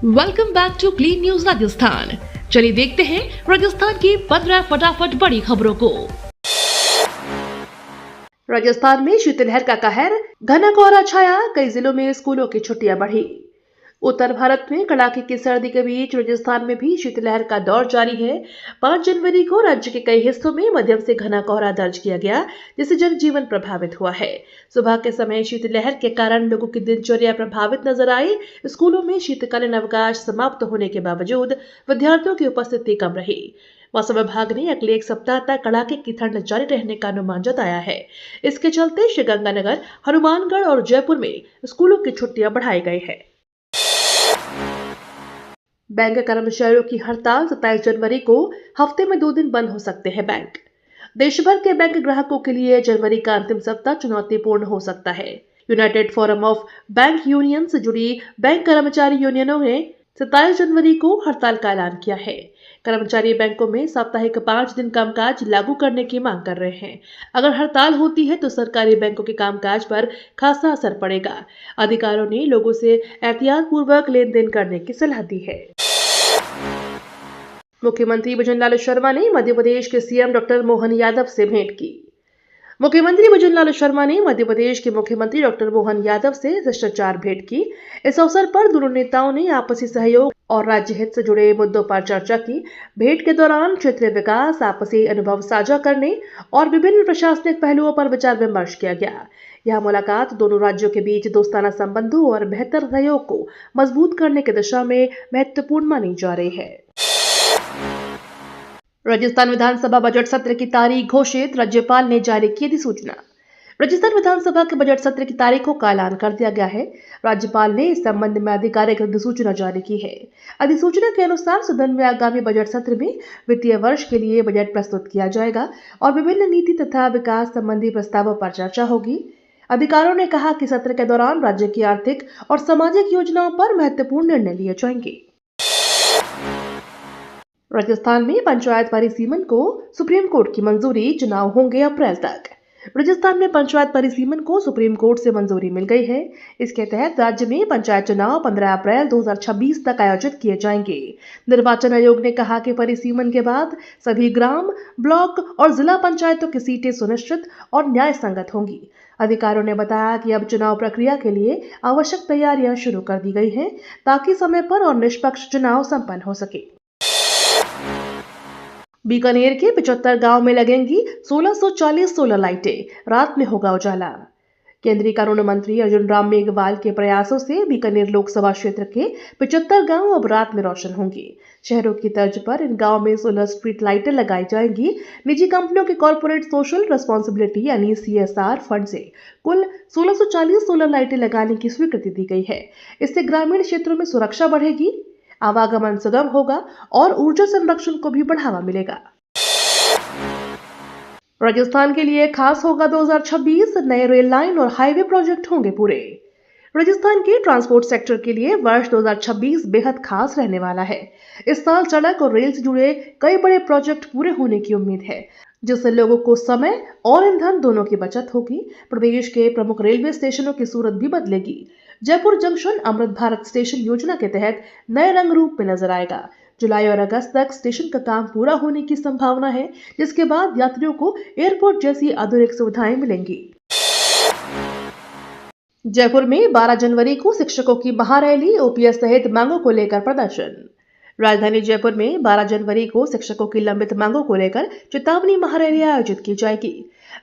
Welcome back to clean news Rajasthan. चलिए देखते हैं राजस्थान की 15 फटाफट बड़ी खबरों को। राजस्थान में शीतलहर का कहर, घना कोहरा छाया, कई जिलों में स्कूलों की छुट्टियां बढ़ी। उत्तर भारत में कड़ाके की सर्दी के बीच राजस्थान में भी शीतलहर का दौर जारी है। 5 जनवरी को राज्य के कई हिस्सों में मध्यम से घना कोहरा दर्ज किया गया, जिससे जनजीवन प्रभावित हुआ है। सुबह के समय शीतलहर के कारण लोगों की दिनचर्या प्रभावित नजर आई। स्कूलों में शीतकालीन अवकाश समाप्त होने के बावजूद विद्यार्थियों की उपस्थिति कम रही। मौसम विभाग ने अगले एक सप्ताह तक कड़ाके की ठंड जारी रहने का अनुमान जताया है। इसके चलते श्रीगंगानगर, हनुमानगढ़ और जयपुर में स्कूलों की छुट्टियां बढ़ाई गई है। बैंक कर्मचारियों की हड़ताल, 27 जनवरी को हफ्ते में 2 दिन बंद हो सकते हैं बैंक। देश भर के बैंक ग्राहकों के लिए जनवरी का अंतिम सप्ताह चुनौतीपूर्ण हो सकता है। United forum of bank union से जुड़ी बैंक कर्मचारी यूनियनों ने 27 जनवरी को हड़ताल का ऐलान किया है। कर्मचारी बैंकों में साप्ताहिक 5 दिन कामकाज लागू करने की मांग कर रहे हैं। अगर हड़ताल होती है तो सरकारी बैंकों के कामकाज पर खासा असर पड़ेगा। अधिकारियों ने लोगों से एहतियात पूर्वक लेन देन करने की सलाह दी है। मुख्यमंत्री भजनलाल शर्मा ने मध्य प्रदेश के सीएम डॉक्टर मोहन यादव से भेंट की। मुख्यमंत्री भजनलाल शर्मा ने मध्य प्रदेश के मुख्यमंत्री डॉक्टर मोहन यादव से शिष्टाचार भेंट की। इस अवसर पर दोनों नेताओं ने आपसी सहयोग और राज्य हित से जुड़े मुद्दों पर चर्चा की। भेंट के दौरान क्षेत्रीय विकास, आपसी अनुभव साझा करने और विभिन्न प्रशासनिक पहलुओं पर विचार विमर्श किया गया। यह मुलाकात दोनों राज्यों के बीच दोस्ताना संबंधों और बेहतर सहयोग को मजबूत करने की दिशा में महत्वपूर्ण मानी जा रही है। राजस्थान विधानसभा बजट सत्र की तारीख घोषित, राज्यपाल ने जारी की अधिसूचना। राजस्थान विधानसभा के बजट सत्र की तारीखों का ऐलान कर दिया गया है। राज्यपाल ने इस संबंध में आधिकारिक अधिसूचना जारी की है। अधिसूचना के अनुसार सदन में आगामी बजट सत्र में वित्तीय वर्ष के लिए बजट प्रस्तुत किया जाएगा और विभिन्न नीति तथा विकास संबंधी प्रस्तावों पर चर्चा होगी। अधिकारियों ने कहा कि सत्र के दौरान राज्य की आर्थिक और सामाजिक योजनाओं पर महत्वपूर्ण निर्णय लिए जाएंगे। राजस्थान में पंचायत परिसीमन को सुप्रीम कोर्ट की मंजूरी, चुनाव होंगे अप्रैल तक। राजस्थान में पंचायत परिसीमन को सुप्रीम कोर्ट से मंजूरी मिल गई है। इसके तहत राज्य में पंचायत चुनाव 15 अप्रैल 2026 तक आयोजित किए जाएंगे। निर्वाचन आयोग ने कहा कि परिसीमन के बाद सभी ग्राम, ब्लॉक और जिला पंचायतों की सीटें सुनिश्चित और न्याय संगत होंगी। अधिकारियों ने बताया कि अब चुनाव प्रक्रिया के लिए आवश्यक तैयारियां शुरू कर दी गई हैं, ताकि समय पर और निष्पक्ष चुनाव संपन्न हो सके। बीकानेर के 75 गांव में लगेंगी 1640 सोलर लाइटें, रात में होगा उजाला। केंद्रीय कानून मंत्री अर्जुन राम मेघवाल के प्रयासों से बीकानेर लोकसभा क्षेत्र के 75 गांव अब रात में रोशन होंगे। शहरों की तर्ज पर इन गांव में सोलर स्ट्रीट लाइटें लगाई जाएंगी। निजी कंपनियों के कॉर्पोरेट सोशल रिस्पॉन्सिबिलिटी यानी CSR फंड से कुल 1640 सोलर लाइटें लगाने की स्वीकृति दी गई है। इससे ग्रामीण क्षेत्रों में सुरक्षा बढ़ेगी, आवागमन सुगम होगा और ऊर्जा संरक्षण को भी बढ़ावा मिलेगा। राजस्थान के लिए खास होगा 2026, नए रेल लाइन और हाईवे प्रोजेक्ट होंगे पूरे। राजस्थान के ट्रांसपोर्ट सेक्टर के लिए वर्ष 2026 बेहद खास रहने वाला है। इस साल सड़क और रेल से जुड़े कई बड़े प्रोजेक्ट पूरे होने की उम्मीद है, जिससे लोगों को समय और ईंधन दोनों की बचत होगी। प्रदेश के प्रमुख रेलवे स्टेशनों की सूरत भी बदलेगी। जयपुर जंक्शन अमृत भारत स्टेशन योजना के तहत नए रंग रूप में नजर आएगा। जुलाई और अगस्त तक स्टेशन का काम पूरा होने की संभावना है, जिसके बाद यात्रियों को एयरपोर्ट जैसी आधुनिक सुविधाएं मिलेंगी। जयपुर में 12 जनवरी को शिक्षकों की महारैली, OPS सहित मांगों को लेकर प्रदर्शन। राजधानी जयपुर में 12 जनवरी को शिक्षकों की लंबित मांगों को लेकर चेतावनी महारैली आयोजित की जाएगी।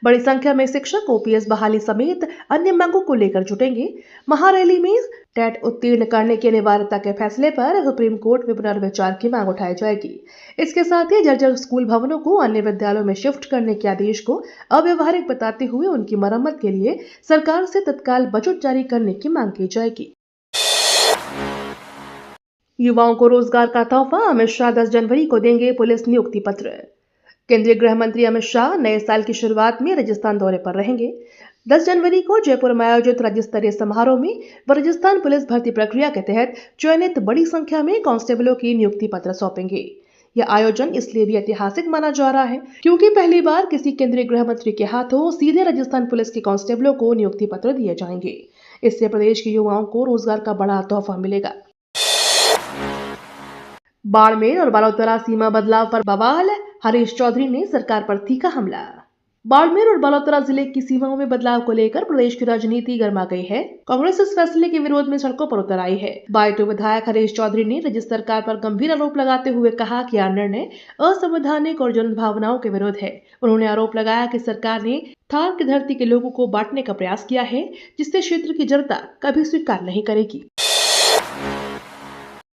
बड़ी संख्या में शिक्षक OPS बहाली समेत अन्य मांगों को लेकर जुटेंगे। महारैली में टेट उत्तीर्ण करने की अनिवार्यता के फैसले पर सुप्रीम कोर्ट में पुनर्विचार की मांग उठाई जाएगी। इसके साथ ही जर्जर स्कूल भवनों को अन्य विद्यालयों में शिफ्ट करने के आदेश को अव्यवहारिक बताते हुए उनकी मरम्मत के लिए सरकार से तत्काल बजट जारी करने की मांग की जाएगी। युवाओं को रोजगार का तोहफा, अमित शाह 10 जनवरी को देंगे पुलिस नियुक्ति पत्र। केंद्रीय गृह मंत्री अमित शाह नए साल की शुरुआत में राजस्थान दौरे पर रहेंगे। 10 जनवरी को जयपुर में आयोजित राज्य स्तरीय समारोह में राजस्थान पुलिस भर्ती प्रक्रिया के तहत चयनित बड़ी संख्या में कांस्टेबलों की नियुक्ति पत्र सौंपेंगे। यह आयोजन इसलिए भी ऐतिहासिक माना जा रहा है क्योंकि पहली बार किसी केंद्रीय गृह मंत्री के हाथों सीधे राजस्थान पुलिस के कांस्टेबलों को नियुक्ति पत्र दिए जाएंगे। इससे प्रदेश के युवाओं को रोजगार का बड़ा तोहफा मिलेगा। बाड़मेर और बालोतरा सीमा बदलाव पर बवाल, हरीश चौधरी ने सरकार पर तीखा हमला। बाड़मेर और बालोतरा जिले की सीमाओं में बदलाव को लेकर प्रदेश की राजनीति गर्मा गई है। कांग्रेस इस फैसले के विरोध में सड़कों पर उतर आई है। बायतू विधायक हरीश चौधरी ने राज्य सरकार पर गंभीर आरोप लगाते हुए कहा कि यह निर्णय असंवैधानिक और जन भावनाओं के विरुद्ध है। उन्होंने आरोप लगाया कि सरकार ने थार की धरती के लोगों को बांटने का प्रयास किया है, जिससे क्षेत्र की जनता कभी स्वीकार नहीं करेगी।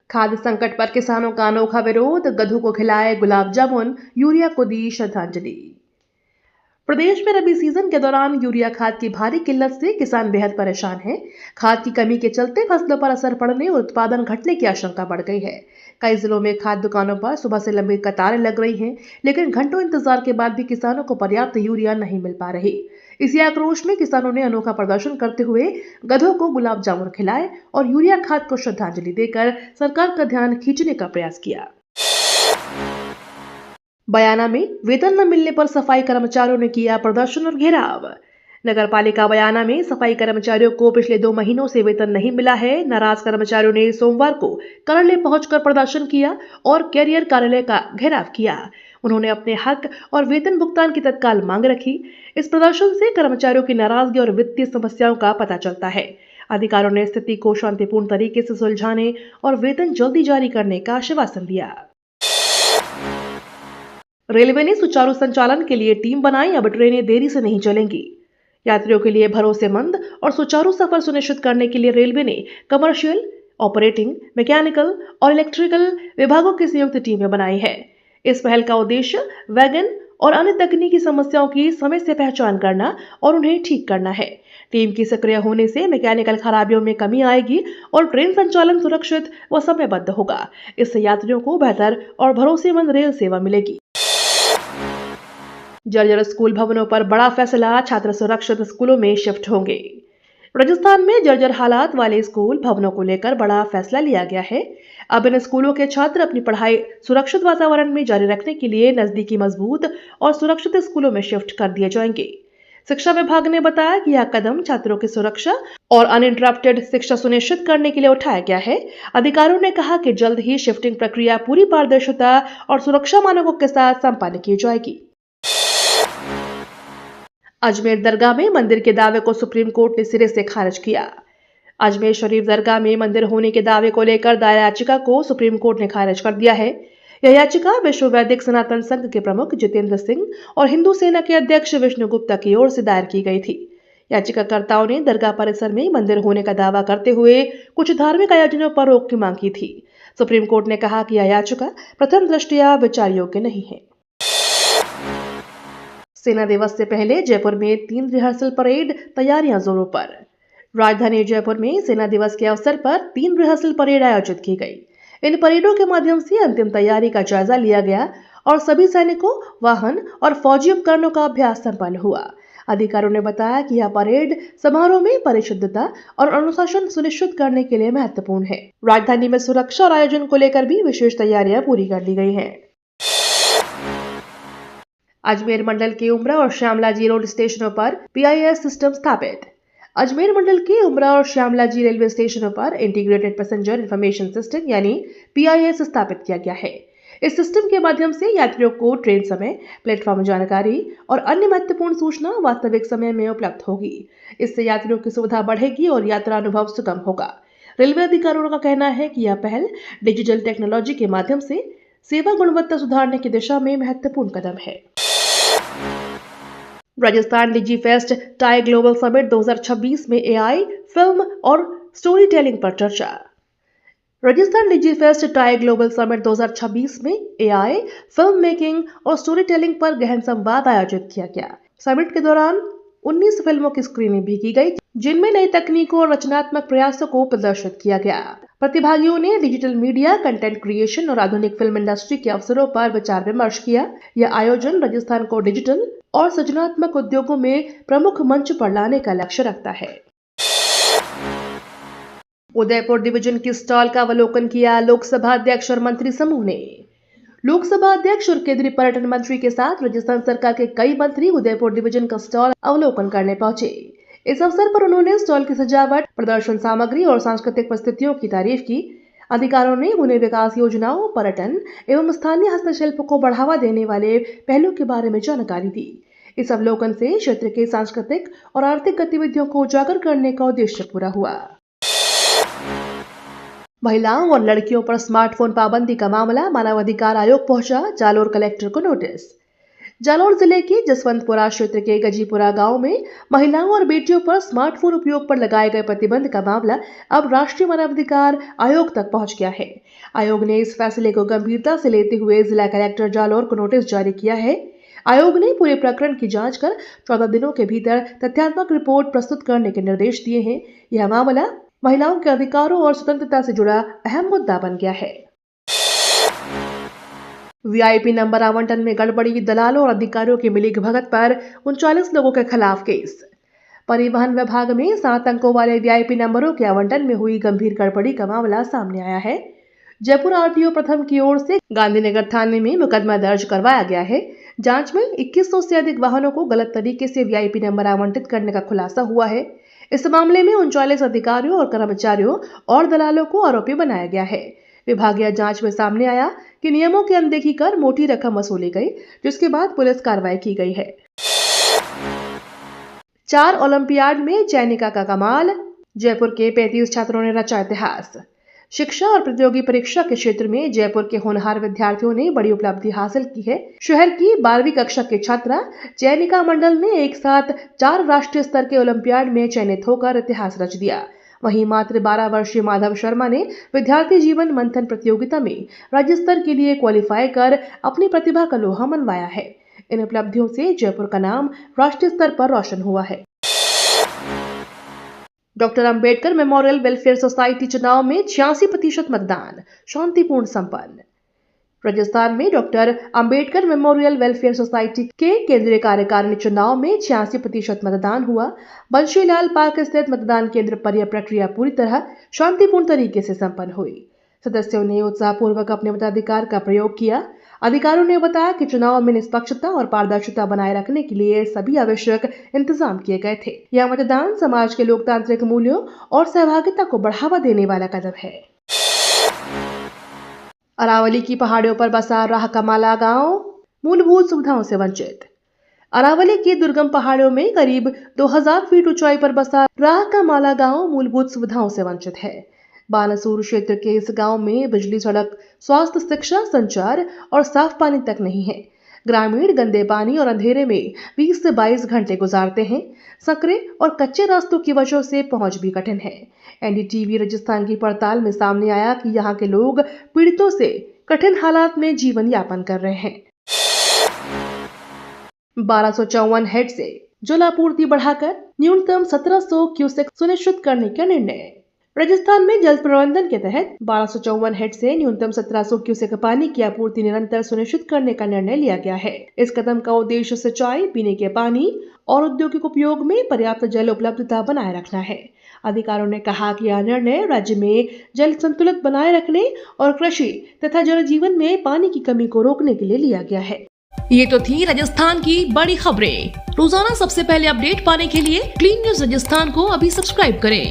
खाद्य संकट पर किसानों का अनोखा विरोध, गधों को खिलाए गुलाब जामुन, यूरिया को दी श्रद्धांजलि। प्रदेश में रबी सीजन के दौरान यूरिया खाद की भारी किल्लत से किसान बेहद परेशान हैं। खाद की कमी के चलते फसलों पर असर पड़ने और उत्पादन घटने की आशंका बढ़ गई है। कई जिलों में खाद दुकानों पर सुबह से लंबी कतारें लग रही हैं, लेकिन घंटों इंतजार के बाद भी किसानों को पर्याप्त यूरिया नहीं मिल पा रही। इसी आक्रोश में किसानों ने अनोखा प्रदर्शन करते हुए गधों को गुलाब जामुन खिलाए और यूरिया खाद को श्रद्धांजलि देकर सरकार का ध्यान खींचने का प्रयास किया। बयाना में वेतन न मिलने पर सफाई कर्मचारियों ने किया प्रदर्शन और घेराव। नगर पालिका बयाना में सफाई कर्मचारियों को पिछले 2 महीनों से वेतन नहीं मिला है। नाराज कर्मचारियों ने सोमवार को कार्यालय पहुंचकर प्रदर्शन किया और कैरियर कार्यालय का घेराव किया। उन्होंने अपने हक और वेतन भुगतान की तत्काल मांग रखी। इस प्रदर्शन से कर्मचारियों की नाराजगी और वित्तीय समस्याओं का पता चलता है। अधिकारियों ने स्थिति को शांतिपूर्ण तरीके से सुलझाने और वेतन जल्दी जारी करने का आश्वासन दिया। रेलवे ने सुचारू संचालन के लिए टीम बनाई, अब ट्रेनें देरी से नहीं चलेंगी। यात्रियों के लिए भरोसेमंद और सुचारू सफर सुनिश्चित करने के लिए रेलवे ने कमर्शियल, ऑपरेटिंग, मैकेनिकल और इलेक्ट्रिकल विभागों की संयुक्त टीमें बनाई है। इस पहल का उद्देश्य वैगन और अन्य तकनीकी समस्याओं की समय से पहचान करना और उन्हें ठीक करना है। टीम की सक्रिय होने से मैकेनिकल खराबियों में कमी आएगी और ट्रेन संचालन सुरक्षित व समयबद्ध होगा। इससे यात्रियों को बेहतर और भरोसेमंद रेल सेवा मिलेगी। जर्जर स्कूल भवनों पर बड़ा फैसला, छात्र सुरक्षित स्कूलों में शिफ्ट होंगे। राजस्थान में जर्जर हालात वाले स्कूल भवनों को लेकर बड़ा फैसला लिया गया है। अब इन स्कूलों के छात्र अपनी पढ़ाई सुरक्षित वातावरण में जारी रखने के लिए नजदीकी मजबूत और सुरक्षित स्कूलों में शिफ्ट कर दिए जाएंगे। शिक्षा विभाग ने बताया कि यह कदम छात्रों की सुरक्षा और अनइंटरप्टेड शिक्षा सुनिश्चित करने के लिए उठाया गया है। अधिकारियों ने कहा कि जल्द ही शिफ्टिंग प्रक्रिया पूरी पारदर्शिता और सुरक्षा मानकों के साथ संपन्न की जाएगी। अजमेर दरगाह में मंदिर के दावे को सुप्रीम कोर्ट ने सिरे से खारिज किया। अजमेर शरीफ दरगाह में मंदिर होने के दावे को लेकर दायर याचिका को सुप्रीम कोर्ट ने खारिज कर दिया है। यह याचिका विश्व वैदिक सनातन संघ के प्रमुख जितेंद्र सिंह और हिंदू सेना के अध्यक्ष विष्णु गुप्ता की ओर से दायर की गई थी। याचिकाकर्ताओं ने दरगाह परिसर में मंदिर होने का दावा करते हुए कुछ धार्मिक आयोजनों पर रोक की मांग की थी। सुप्रीम कोर्ट ने कहा कि यह याचिका प्रथम दृष्टया विचार योग्य नहीं है। सेना दिवस से पहले जयपुर में 3 रिहर्सल परेड, तैयारियां जोरों पर। राजधानी जयपुर में सेना दिवस के अवसर पर 3 रिहर्सल परेड आयोजित की गई। इन परेडों के माध्यम से अंतिम तैयारी का जायजा लिया गया और सभी सैनिकों, वाहन और फौजी उपकरणों का अभ्यास संपन्न हुआ। अधिकारियों ने बताया कि यह परेड समारोह में परिशुद्धता और अनुशासन सुनिश्चित करने के लिए महत्वपूर्ण है। राजधानी में सुरक्षा और आयोजन को लेकर भी विशेष तैयारियां पूरी कर ली गई हैं। अजमेर मंडल के उमरा और श्यामलाजी रोड स्टेशनों पर पीआईएस सिस्टम स्थापित। अजमेर मंडल के उमरा और श्यामलाजी रेलवे स्टेशनों पर इंटीग्रेटेड पैसेंजर इंफॉर्मेशन सिस्टम यानी पीआईएस स्थापित किया गया है। इस सिस्टम के माध्यम से यात्रियों को ट्रेन समय, प्लेटफॉर्म जानकारी और अन्य महत्वपूर्ण सूचना वास्तविक समय में उपलब्ध होगी। इससे यात्रियों की सुविधा बढ़ेगी और यात्रा अनुभव सुगम होगा। रेलवे अधिकारियों का कहना है कि यह पहल डिजिटल टेक्नोलॉजी के माध्यम से सेवा गुणवत्ता सुधारने की दिशा में महत्वपूर्ण कदम है। राजस्थान डिजी फेस्ट टाई ग्लोबल समिट 2026 में एआई, फिल्म और स्टोरी टेलिंग पर चर्चा। राजस्थान डिजी फेस्ट टाई ग्लोबल समिट 2026 में एआई, फिल्म मेकिंग और स्टोरी टेलिंग पर गहन संवाद आयोजित किया गया। समिट के दौरान 19 फिल्मों की स्क्रीनिंग भी की गई, जिनमें नई तकनीकों और रचनात्मक प्रयासों को प्रदर्शित किया गया। प्रतिभागियों ने डिजिटल मीडिया, कंटेंट क्रिएशन और आधुनिक फिल्म इंडस्ट्री के अवसरों पर विचार विमर्श किया। यह आयोजन राजस्थान को डिजिटल और सृजनात्मक उद्योगों में प्रमुख मंच पर लाने का लक्ष्य रखता है। उदयपुर डिवीजन की स्टॉल का अवलोकन किया लोकसभा अध्यक्ष और मंत्री समूह ने। लोकसभा अध्यक्ष और केंद्रीय पर्यटन मंत्री के साथ राजस्थान सरकार के कई मंत्री उदयपुर डिवीजन का स्टॉल अवलोकन करने पहुंचे। इस अवसर पर उन्होंने स्टॉल की सजावट, प्रदर्शन सामग्री और सांस्कृतिक प्रस्तुतियों की तारीफ की। अधिकारियों ने उन्हें विकास योजनाओं, पर्यटन एवं स्थानीय हस्तशिल्प को बढ़ावा देने वाले पहलों के बारे में जानकारी दी। इस अवलोकन से क्षेत्र के सांस्कृतिक और आर्थिक गतिविधियों को उजागर करने का उद्देश्य पूरा हुआ। महिलाओं और लड़कियों पर स्मार्टफोन पाबंदी का मामला मानवाधिकार आयोग पहुंचा, जालोर कलेक्टर को नोटिस। जालोर जिले के जसवंतपुरा क्षेत्र के गजीपुरा गांव में महिलाओं और बेटियों पर स्मार्टफोन उपयोग पर लगाए गए प्रतिबंध का मामला अब राष्ट्रीय मानवाधिकार आयोग तक पहुंच गया है। आयोग ने इस फैसले को गंभीरता से लेते हुए जिला कलेक्टर जालोर को नोटिस जारी किया है। आयोग ने पूरे प्रकरण की जांच कर 14 दिनों के भीतर तथ्यात्मक रिपोर्ट प्रस्तुत करने के निर्देश दिए हैं। यह मामला महिलाओं के अधिकारों और स्वतंत्रता से जुड़ा अहम मुद्दा बन गया है। वीआईपी नंबर आवंटन में गड़बड़ी, दलालों और अधिकारियों की मिलीभगत पर 39 लोगों के खिलाफ केस। परिवहन विभाग में 7 अंकों वाले वीआईपी नंबरों के आवंटन में हुई गंभीर गड़बड़ी का मामला सामने आया है। जयपुर आरटीओ प्रथम की ओर से गांधीनगर थाने में मुकदमा दर्ज करवाया गया है। जांच में 2100 से अधिक वाहनों को गलत तरीके से वीआईपी नंबर आवंटित करने का खुलासा हुआ है। इस मामले में 39 अधिकारियों और कर्मचारियों और दलालों को आरोपी बनाया गया है। विभागीय जांच में सामने आया कि नियमों की अनदेखी कर मोटी रकम वसूली गई, जिसके बाद पुलिस कार्रवाई की गई है। 4 ओलंपियाड में चयनिका का कमाल, जयपुर के 35 छात्रों ने रचा इतिहास। शिक्षा और प्रतियोगी परीक्षा के क्षेत्र में जयपुर के होनहार विद्यार्थियों ने बड़ी उपलब्धि हासिल की है। शहर की 12वीं कक्षा की छात्रा चयनिका मंडल ने एक साथ 4 राष्ट्रीय स्तर के ओलंपियाड में चयनित होकर इतिहास रच दिया। वहीं मात्र 12 वर्षीय माधव शर्मा ने विद्यार्थी जीवन मंथन प्रतियोगिता में राज्य स्तर के लिए क्वालिफाई कर अपनी प्रतिभा का लोहा मनवाया है। इन उपलब्धियों से जयपुर का नाम राष्ट्रीय स्तर पर रोशन हुआ है। Doctor Ambedkar memorial welfare society चुनाव में 86% मतदान, शांतिपूर्ण संपन्न। राजस्थान में doctor Ambedkar memorial welfare society के केंद्रीय कार्यकारिणी चुनाव में 86% मतदान हुआ। बंशीलाल पार्क स्थित मतदान केंद्र पर यह प्रक्रिया पूरी तरह शांतिपूर्ण तरीके से संपन्न हुई। सदस्यों ने उत्साहपूर्वक अपने मताधिकार का प्रयोग किया। अधिकारियों ने बताया कि चुनाव में निष्पक्षता और पारदर्शिता बनाए रखने के लिए सभी आवश्यक इंतजाम किए गए थे। यह मतदान समाज के लोकतांत्रिक मूल्यों और सहभागिता को बढ़ावा देने वाला कदम है। अरावली की पहाड़ियों पर बसा राह का माला गांव मूलभूत सुविधाओं से वंचित। अरावली की दुर्गम पहाड़ियों में करीब 2000 फीट ऊंचाई पर बसा राह का माला गांव मूलभूत सुविधाओं से वंचित है। बानासूर क्षेत्र के इस गांव में बिजली, सड़क, स्वास्थ्य, शिक्षा, संचार और साफ पानी तक नहीं है। ग्रामीण गंदे पानी और अंधेरे में 20 से 22 घंटे गुजारते हैं। संकरे और कच्चे रास्तों की वजह से पहुंच भी कठिन है। एनडीटीवी राजस्थान की पड़ताल में सामने आया कि यहाँ के लोग पीड़ितों से कठिन हालात में जीवन यापन कर रहे हैं। 1254 हेड से जल आपूर्ति बढ़ाकर न्यूनतम 1700 क्यूसेक सुनिश्चित करने का निर्णय। राजस्थान में जल प्रबंधन के तहत 1254 हेड से न्यूनतम 1700 क्यूसेक पानी की आपूर्ति निरंतर सुनिश्चित करने का निर्णय लिया गया है। इस कदम का उद्देश्य सिंचाई, पीने के पानी और औद्योगिक उपयोग में पर्याप्त जल उपलब्धता बनाए रखना है। अधिकारियों ने कहा कि यह निर्णय राज्य में जल संतुलित बनाए रखने और कृषि तथा जल जीवन में पानी की कमी को रोकने के लिए लिया गया है। ये तो थी राजस्थान की बड़ी खबरें। रोजाना सबसे पहले अपडेट पाने के लिए क्लीन न्यूज राजस्थान को अभी सब्सक्राइब करें।